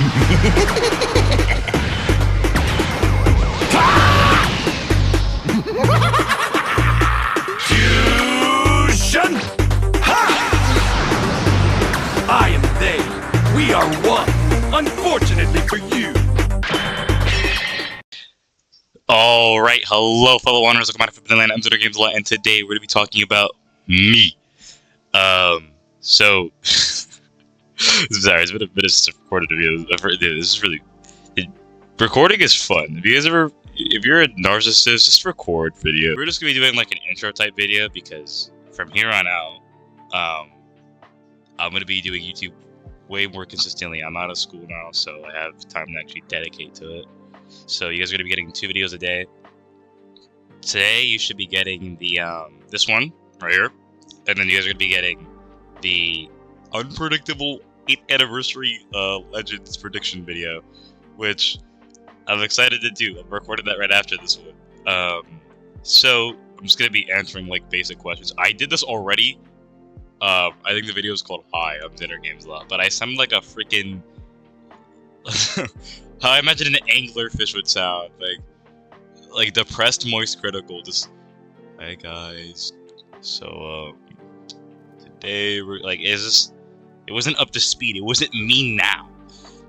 Fusion! Ha! I am they. We are one. Unfortunately for you. Alright, hello fellow wanderers, welcome back to Forbidden Land. I'm Zero Games a lot, and today we're going to be talking about me. Sorry, it's been a bit of recorded video. This is really... recording is fun. If you're a narcissist, just record video. We're just going to be doing like an intro type video, because from here on out, I'm going to be doing YouTube way more consistently. I'm out of school now, so I have time to actually dedicate to it. So you guys are going to be getting 2 videos a day. Today you should be getting the this one right here, and then you guys are going to be getting the unpredictable 8th anniversary Legends prediction video, which I'm excited to do. I'm recording that right after this one. So I'm just going to be answering like basic questions. I did this already. I think the video is called Hi, I'm Dinner Games a lot, but I sound like a freaking how I imagine an anglerfish would sound, like depressed, moist, critical. Just, hey guys, so today we're like, it wasn't up to speed. It wasn't me now.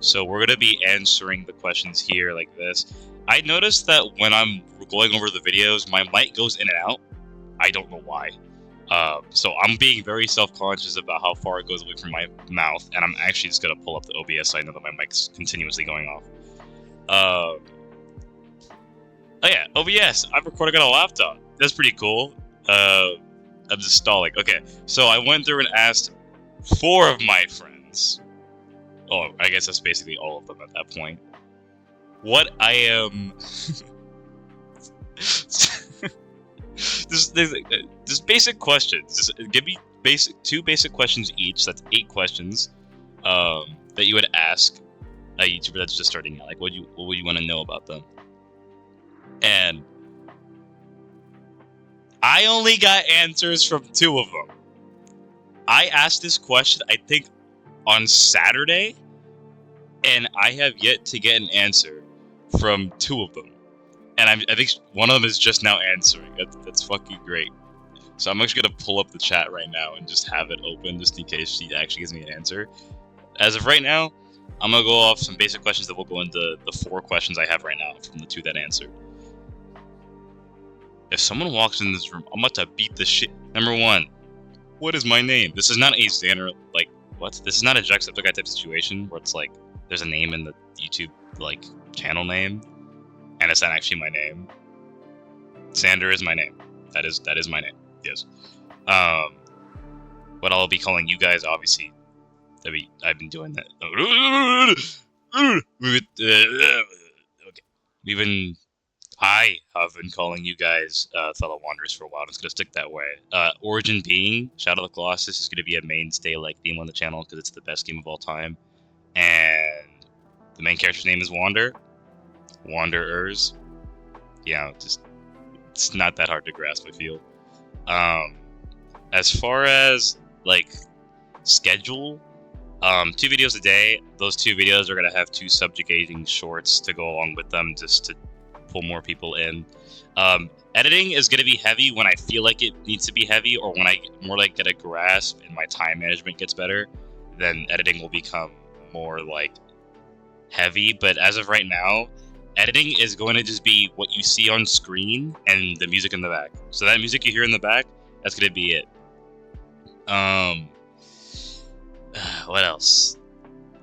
So we're gonna be answering the questions here like this. I noticed that when I'm going over the videos, my mic goes in and out. I don't know why. So I'm being very self-conscious about how far it goes away from my mouth, and I'm actually just gonna pull up the OBS so I know that my mic's continuously going off. Oh yeah, OBS. I'm recording on a laptop. That's pretty cool. I'm just stalling. Okay, so I went through and asked 4 of my friends. Oh, I guess that's basically all of them at that point. What I am. Just basic questions. Just give me 2 basic questions each. That's 8 questions. That you would ask a YouTuber that's just starting out. Like, what would you want to know about them? And I only got answers from 2 of them. I asked this question, I think, on Saturday, and I have yet to get an answer from 2 of them. And I think one of them is just now answering. That's fucking great. So I'm actually gonna pull up the chat right now and just have it open just in case she actually gives me an answer. As of right now, I'm gonna go off some basic questions that will go into the 4 questions I have right now from the 2 that answered. If someone walks in this room, I'm about to beat the shit. Number 1, what is my name? This is not a Xander, like, what? This is not a Jacksepticeye type situation where it's like, there's a name in the YouTube, like, channel name, and it's not actually my name. Xander is my name. That is my name. Yes. What I'll be calling you guys, obviously, I've been doing that. Okay. I have been calling you guys fellow wanderers for a while. I'm just gonna stick that way. Origin being Shadow of the Colossus is gonna be a mainstay like theme on the channel because it's the best game of all time, and the main character's name is Wander. Wanderers. Yeah, just it's not that hard to grasp, I feel. As far as like schedule, 2 videos a day. Those 2 videos are gonna have 2 subjugating shorts to go along with them, just to pull more people in. Editing is gonna be heavy when I feel like it needs to be heavy, or when I more like get a grasp and my time management gets better. Then editing will become more like heavy. But as of right now, editing is going to just be what you see on screen and the music in the back. So that music you hear in the back, that's gonna be it. What else?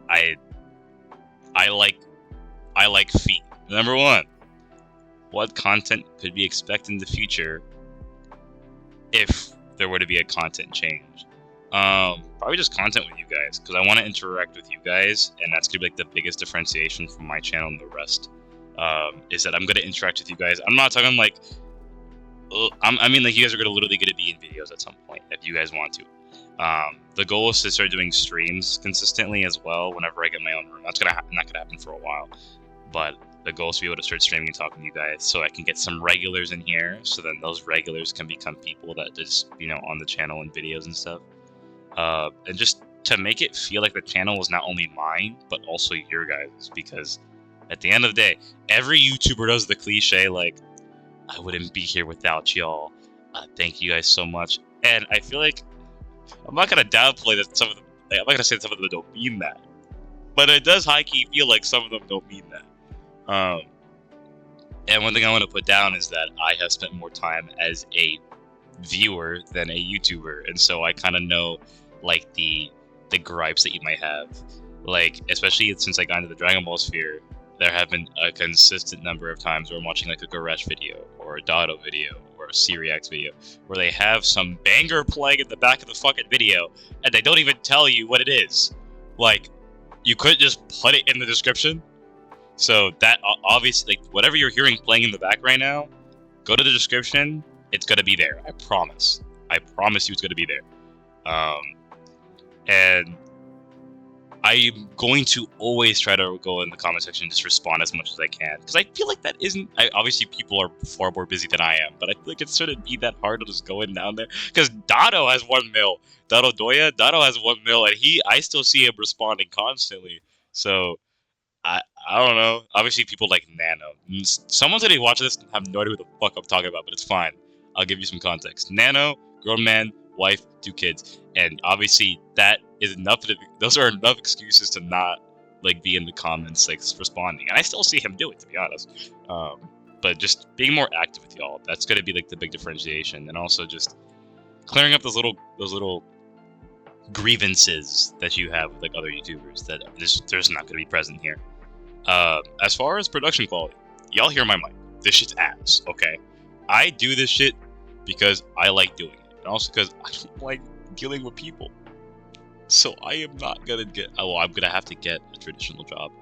I like feet. Number 1, what content could we expect in the future if there were to be a content change? Probably just content with you guys, because I want to interact with you guys, and that's gonna be like the biggest differentiation from my channel and the rest. Is that I'm gonna interact with you guys. I'm not talking like, I mean like you guys are literally gonna be in videos at some point if you guys want to. The goal is to start doing streams consistently as well whenever I get my own room. That's not gonna happen for a while, but the goal is to be able to start streaming and talking to you guys so I can get some regulars in here, so then those regulars can become people that just, you know, on the channel and videos and stuff. And just to make it feel like the channel is not only mine, but also your guys'. Because at the end of the day, every YouTuber does the cliche, like, I wouldn't be here without y'all. Thank you guys so much. And I feel like, I'm not going to downplay that some of them, like, I'm not going to say that some of them don't mean that. But it does high-key feel like some of them don't mean that. And one thing I want to put down is that I have spent more time as a viewer than a YouTuber. And so I kind of know, like, the gripes that you might have. Like, especially since I got into the Dragon Ball sphere, there have been a consistent number of times where I'm watching like a Goresh video or a Dado video or a C-Reacts video where they have some banger playing in the back of the fucking video and they don't even tell you what it is. Like, you could just put it in the description. So that obviously, like, whatever you're hearing playing in the back right now, go to the description. It's gonna be there. I promise. I promise you, it's gonna be there. And I'm going to always try to go in the comment section and just respond as much as I can. Because I feel like that isn't... obviously, people are far more busy than I am. But I feel like it shouldn't be that hard to just go in down there. Because Dado has 1 mil. Dado has 1 mil. And I still see him responding constantly. So, I don't know. Obviously, people like Nano. Someone's going to be watching this and have no idea what the fuck I'm talking about. But it's fine. I'll give you some context. Nano, grown man, wife, 2 kids. And obviously, that is enough. Those are enough excuses to not like be in the comments, like responding. And I still see him do it, to be honest. But just being more active with y'all. That's gonna be like the big differentiation. And also just clearing up those little grievances that you have with like other YouTubers that there's not gonna be present here. As far as production quality, y'all hear my mic. This shit's ass. Okay, I do this shit because I like doing it, and also because I don't like dealing with people. So I am not gonna get... Oh, I'm gonna have to get a traditional job.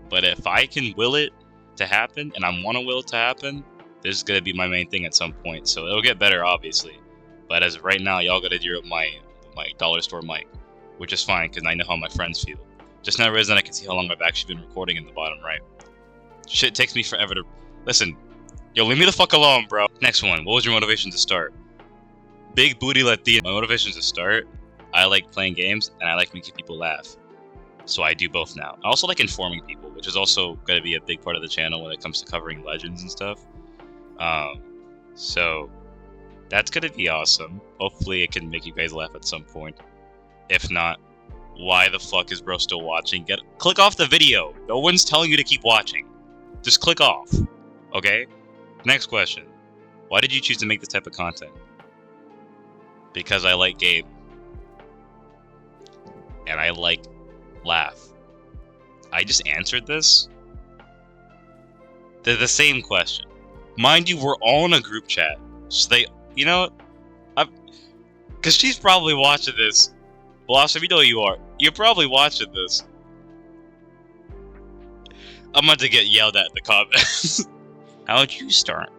But if I can will it to happen, and I want to will it to happen, this is gonna be my main thing at some point. So it'll get better, obviously. But as of right now, y'all gotta deal with my dollar store mic, which is fine because I know how my friends feel. Just now realizing I can see how long I've actually been recording in the bottom right. Shit takes me forever to... Listen, yo, leave me the fuck alone, bro. Next one. What was your motivation to start? Big booty Latina. My motivation to start... I like playing games, and I like making people laugh. So I do both now. I also like informing people, which is also going to be a big part of the channel when it comes to covering legends and stuff. So that's going to be awesome. Hopefully it can make you guys laugh at some point. If not, why the fuck is bro still watching? Click off the video. No one's telling you to keep watching. Just click off. Okay? Next question. Why did you choose to make this type of content? Because I like game. And I like laugh. I just answered this. They're the same question. Mind you, we're all in a group chat. So they, you know, because she's probably watching this. Blossom, you know you are. You're probably watching this. I'm about to get yelled at in the comments. How would you start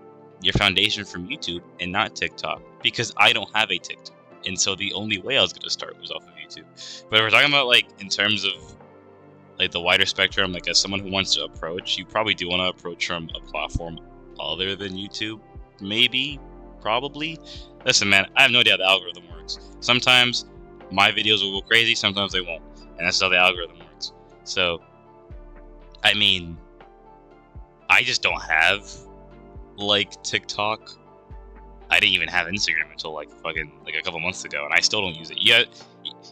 your foundation from YouTube and not TikTok? Because I don't have a TikTok. And so the only way I was going to start was off of YouTube. But if we're talking about, like, in terms of, like, the wider spectrum, like, as someone who wants to approach, you probably do want to approach from a platform other than YouTube. Maybe. Probably. Listen, man, I have no idea how the algorithm works. Sometimes my videos will go crazy, sometimes they won't. And that's how the algorithm works. So, I mean, I just don't have, like, TikTok. I didn't even have Instagram until like a couple months ago, and I still don't use it. Yeah,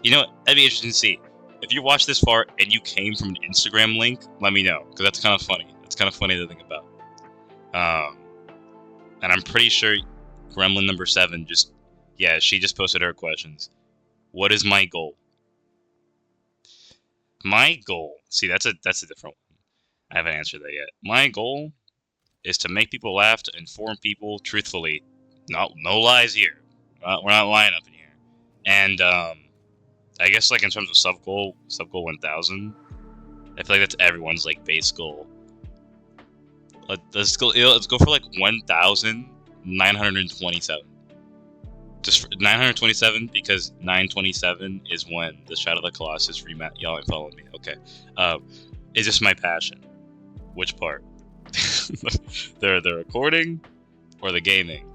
you know what? That'd be interesting to see. If you watch this far and you came from an Instagram link, let me know, because that's kind of funny. It's kind of funny to think about. And I'm pretty sure Gremlin number 7 she just posted her questions. What is my goal? My goal. See, that's a different one. I haven't answered that yet. My goal is to make people laugh, to inform people truthfully. No lies here. We're not lying up in here. And I guess like in terms of sub goal 1000, I feel like that's everyone's like base goal. Let's go for like 1,927. Just 927 because 927 is when the Shadow of the Colossus rematch. Y'all ain't following me. Okay. It's just my passion. Which part? the recording, or the gaming,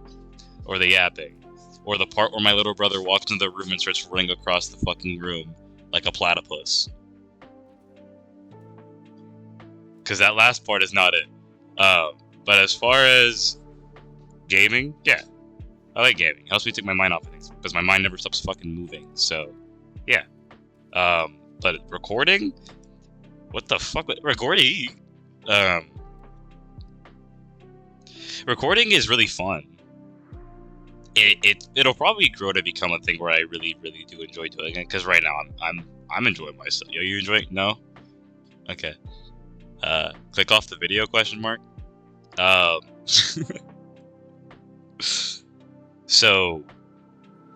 or the yapping, Or the part where my little brother walks into the room and starts running across the fucking room like a platypus. Because that last part is not it. But as far as gaming, yeah. I like gaming. It helps me take my mind off of things. Because my mind never stops fucking moving. So, yeah. But recording? What the fuck? Recording? Recording is really fun. It'll probably grow to become a thing where I really do enjoy doing it. Because right now I'm enjoying myself. Yo, you enjoying? No? Okay. Click off the video ? So,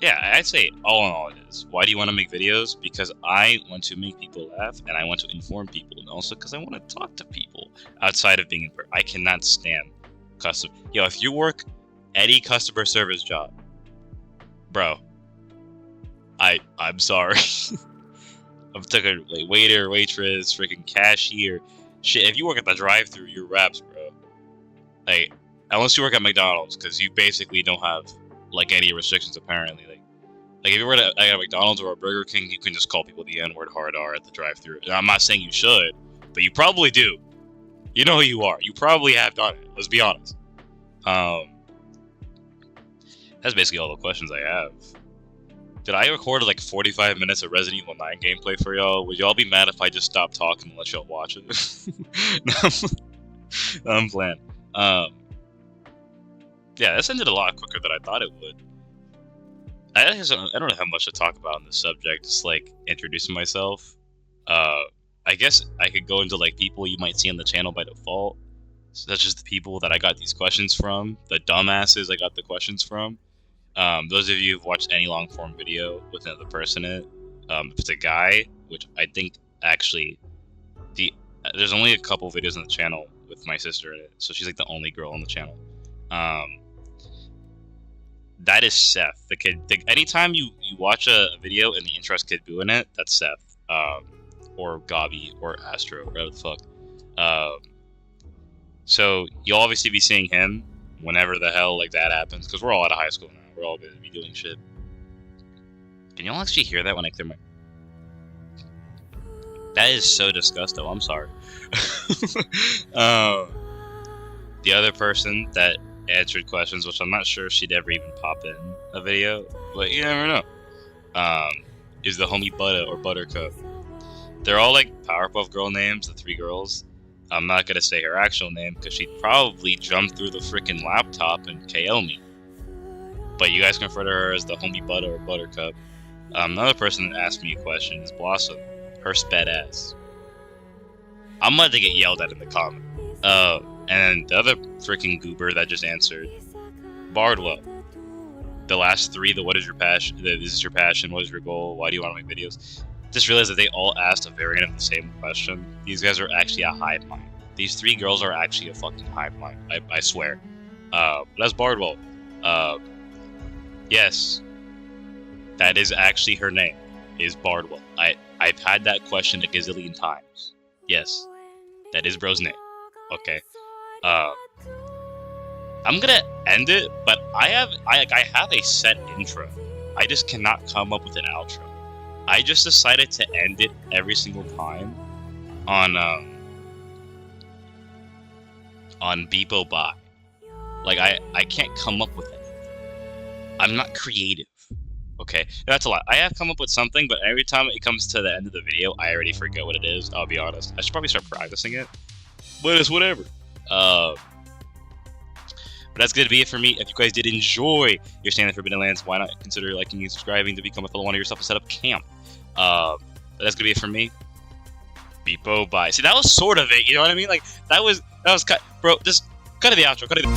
yeah, I'd say all in all it is. Why do you want to make videos? Because I want to make people laugh, and I want to inform people, and also because I want to talk to people outside of being in person. I cannot stand customer. Yo, if you work any customer service job, bro, I'm sorry. I'm talking like waiter, waitress, freaking cashier. Shit, if you work at the drive-thru, you're raps, bro. Like, unless you work at McDonald's, because you basically don't have like any restrictions apparently. Like if you work at a McDonald's or a Burger King, you can just call people the N-word hard R at the drive-thru. I'm not saying you should, but you probably do. You know who you are. You probably have done it. Let's be honest. That's basically all the questions I have. Did I record like 45 minutes of Resident Evil 9 gameplay for y'all? Would y'all be mad if I just stopped talking and let y'all watch it? No, I'm playing. Yeah, this ended a lot quicker than I thought it would. I don't have much to talk about on this subject, just like introducing myself. I guess I could go into like people you might see on the channel by default, such as the people that I got these questions from, the dumbasses I got the questions from. Those of you who've watched any long form video with another person in it, if it's a guy, which I think actually, there's only a couple videos on the channel with my sister in it, so she's like the only girl on the channel. That is Seth, the kid. Anytime you watch a video and the intro has Kid Buu in it, that's Seth, or Gabi, or Astro, whatever the fuck. So you'll obviously be seeing him whenever the hell like that happens, because we're all out of high school now. We're all gonna be doing shit. Can y'all actually hear that when I clear my? That is so disgusting. I'm sorry. The other person that answered questions, which I'm not sure if she'd ever even pop in a video, but you never know, is the homie Butta or Buttercup. They're all like Powerpuff Girl names, the three girls. I'm not gonna say her actual name because she'd probably jump through the freaking laptop and KO me. But you guys can refer to her as the homie Butta or Buttercup. Another person that asked me a question is Blossom, her sped ass. I'm about to get yelled at in the comment. And the other freaking goober that just answered, Bardwell. The last three, the what is your passion, this is your passion, what is your goal, why do you want to make videos? Just realized that they all asked a variant of the same question. These guys are actually a hive mind. These three girls are actually a fucking hive mind. I swear. That's Bardwell. Yes. That is actually her name, is Bardwell. I've had that question a gazillion times. Yes. That is bro's name. Okay. I'm gonna end it, but I have a set intro. I just cannot come up with an outro. I just decided to end it every single time on Beepo Bye. Like I can't come up with anything. I'm not creative. Okay, that's a lot. I have come up with something, but every time it comes to the end of the video, I already forget what it is. I'll be honest. I should probably start practicing it, but it's whatever. But that's going to be it for me. If you guys did enjoy your stay in the Forbidden Lands, why not consider liking and subscribing to become a fellow one of yourself and set up camp. But that's going to be it for me. Beepo Bye. See, that was sort of it, you know what I mean? Like, that was cut. Bro, just cut to the outro. Cut to the